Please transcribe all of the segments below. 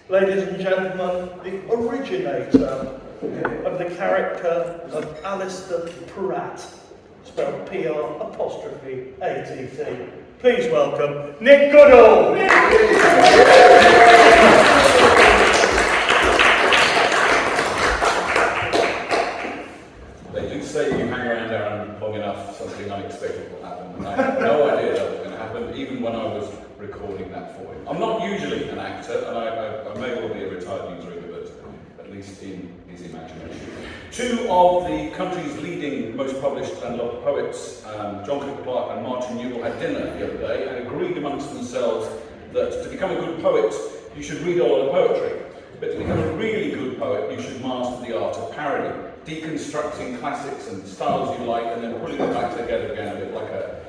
Ladies and gentlemen, the originator of the character of Alistair Pratt, spelled P-R'-A-T-T. Please welcome Nick Goodall! They do say if you hang around Aaron long enough, something unexpected will happen. And I had no idea that was going to happen, even when I was recording that for him. I'm not usually an actor, and I may well be a retired newsreader, but at least in his imagination. Two of the country's leading, most published and loved poets, Johnny Clarke and Martin Newell, had dinner the other day and agreed amongst themselves that to become a good poet, you should read a lot of poetry. But to become a really good poet, you should master the art of parody, deconstructing classics and styles you like, and then putting them back together again, a bit like a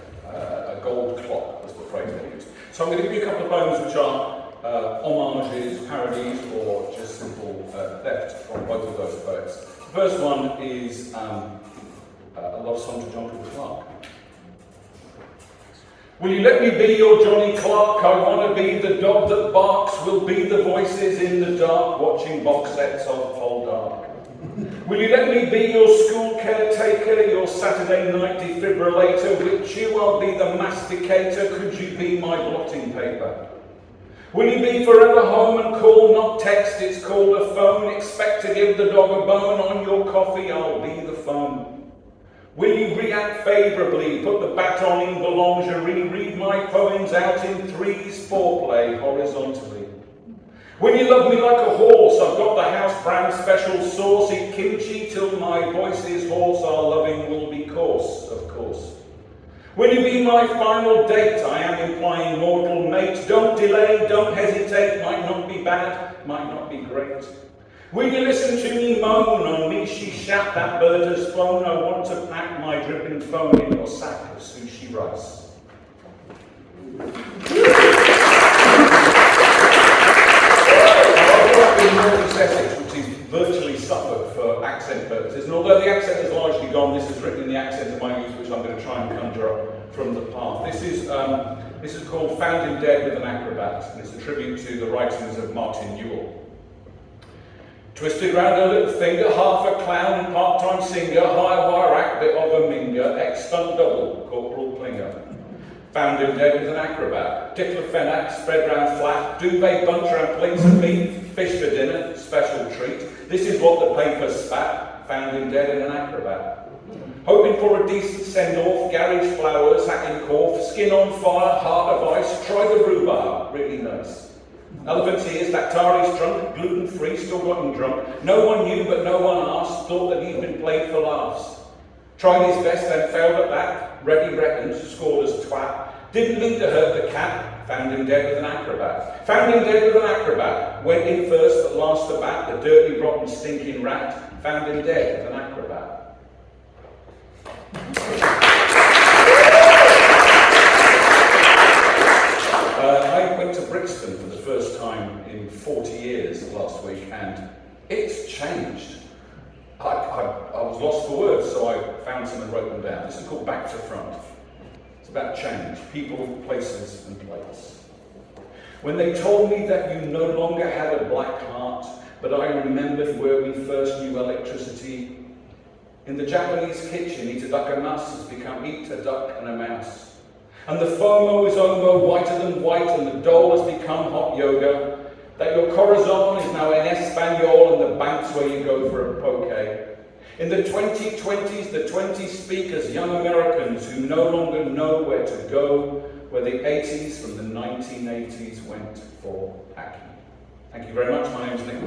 gold clock, was the phrase they used. So I'm going to give you a couple of poems which are homages, parodies, or just simple theft from both of those poets. The first one is a love song to Johnny Clarke. Will you let me be your Johnny Clarke? I want to be the dog that barks. Will be the voices in the dark, watching box sets of Poldark. Will you let me be your school caretaker, your Saturday night defibrillator? With you I'll be the masticator. Could you be my blotting paper? Will you be forever home and call, not text? It's called a phone. Expect to give the dog a bone on your coffee. I'll be the phone. Will you react favourably, put the baton in boulangerie, read my poems out in threes, foreplay horizontally? Will you love me like a horse? I've got the house brand special sauce, eat kimchi till my voice is hoarse, our loving will be coarse, of course. Will you be my final date? I am implying mortal mate. Don't delay, don't hesitate, might not be bad, might not be great. Will you listen to me moan on me? She shat, that bird has flown. I want to pack my dripping phone in your sack of sushi rice. In North Essex, which is virtually Suffolk for accent purposes, and although the accent is largely gone, this is written in the accent of my youth, which I'm going to try and conjure up from the past. This is called Found Him Dead with an Acrobat, and it's a tribute to the writings of Martin Newell. Twisted round her little finger, half a clown, part-time singer, high wire act, bit of a minger, ex-stunt double, Corporal Klinger. Found him dead with an acrobat. Diclofenac spread round flat, duvet bunch round plates of meat, fish for dinner, special treat. This is what the paper spat. Found him dead in an acrobat. Hoping for a decent send-off, garage flowers, hacking cough, skin on fire, heart of ice, try the rhubarb, really nice. Elephant's ears, Dactari's trunk, gluten-free, still got him drunk. No one knew but no one asked, thought that he'd been played for laughs. Tried his best, then failed at that. Ready reckoned, scored as twat. Didn't mean to hurt the cat. Found him dead with an acrobat. Found him dead with an acrobat. Went in first, but last the bat. The dirty, rotten, stinking rat. Found him dead with an acrobat. I went to Brixton for the first time in 40 years last week, and it's changed. I was lost for words, so I found some and wrote them down. This is called Back to Front. It's about change, people, places, and place. When they told me that you no longer had a black heart, but I remembered where we first knew electricity. In the Japanese kitchen, eat a duck and mouse has become eat a duck and a mouse. And the FOMO is omo, whiter than white, and the doll has become hot yoga. That your corazon is now en Espanol, and the bank's where you go for a poke. In the 2020s, the 20 speakers, young Americans who no longer know where to go, where the 80s from the 1980s went for acne. Thank you very much. My name is Nick.